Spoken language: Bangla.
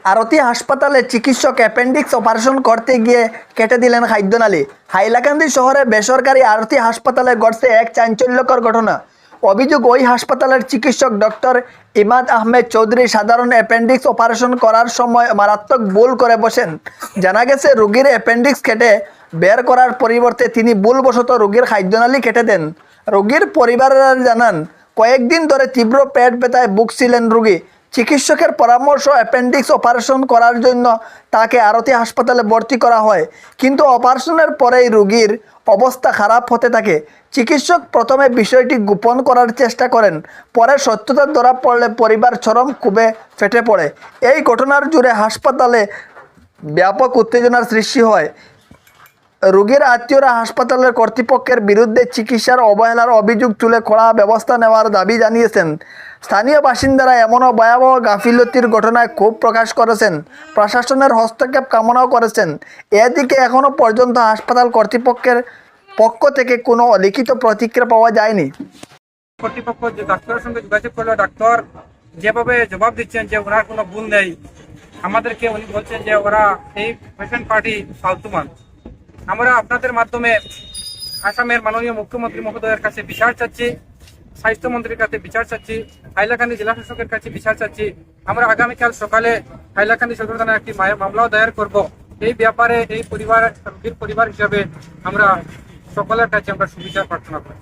আরতি হাসপাতালে চিকিৎসক অ্যাপেন্ডিক্স অপারেশন করতে গিয়ে কেটে দিলেন খাদ্যনালী। হাইলাকান্দি শহরে বেসরকারি আরতি হাসপাতালে ঘটছে এক চাঞ্চল্যকর ঘটনা। অভিযোগ, ওই হাসপাতালের চিকিৎসক ডক্টর ইমাদ আহমেদ চৌধুরী সাধারণ অ্যাপেন্ডিক্স অপারেশন করার সময় মারাত্মক ভুল করে বসেন। জানা গেছে, রোগীর অ্যাপেন্ডিক্স কেটে বের করার পরিবর্তে তিনি ভুলবশত রোগীর খাদ্যনালী কেটে দেন। রোগীর পরিবারের জানান, কয়েকদিন ধরে তীব্র পেট ব্যথায় ভুগছিলেন রোগী। চিকিৎসকের পরামর্শ অ্যাপেন্ডিক্স অপারেশন করার জন্য তাকে আরতি হাসপাতালে ভর্তি করা হয়, কিন্তু অপারেশনের পরেই রোগীর অবস্থা খারাপ হতে থাকে। চিকিৎসক প্রথমে বিষয়টি গোপন করার চেষ্টা করেন, পরে সত্যতা ধরা পড়লে পরিবার চরম ক্ষোভে ফেটে পড়ে। এই ঘটনার জুড়ে হাসপাতালে ব্যাপক উত্তেজনার সৃষ্টি হয়। রোগীর আত্মীয়রা হাসপাতালের কর্তৃপক্ষের বিরুদ্ধে চিকিৎসার অবহেলার অভিযোগ তুলে কড়া ব্যবস্থা নেওয়ার দাবি জানিয়েছেন। স্থানীয় বাসিন্দারা এমনও ভয়াবহ গাফিলতির ঘটনায় ক্ষোভ প্রকাশ করেছেন, প্রশাসনের হস্তক্ষেপ কামনাও করেছেন। এদিকে এখনও পর্যন্ত হাসপাতাল কর্তৃপক্ষের পক্ষ থেকে কোনো লিখিত প্রতিক্রিয়া পাওয়া যায়নি। কর্তৃপক্ষ যে ডাক্তারের সঙ্গে যোগাযোগ করলো, ডাক্তার যেভাবে জবাব দিচ্ছেন যে ওনার কোনো ভুল নেই, আমাদেরকে উনি বলছেন যে ওরা এই পেশেন্ট পার্টি ফালতুমান। আমরা আপনাদের মাধ্যমে আসামের মাননীয় মুখ্যমন্ত্রী মহোদয়ের কাছে বিচার চাচ্ছি, স্বাস্থ্যমন্ত্রীর কাছে বিচার চাচ্ছি, হাইলাকান্দি জেলা শাসকের কাছে বিচার চাচ্ছি। আমরা আগামীকাল সকালে হাইলাকান্দি সদর থানায় একটি মামলাও দায়ের করব। এই ব্যাপারে এই পরিবার হিসাবে আমরা সকলের কাছে আমরা সুবিচার প্রার্থনা করি।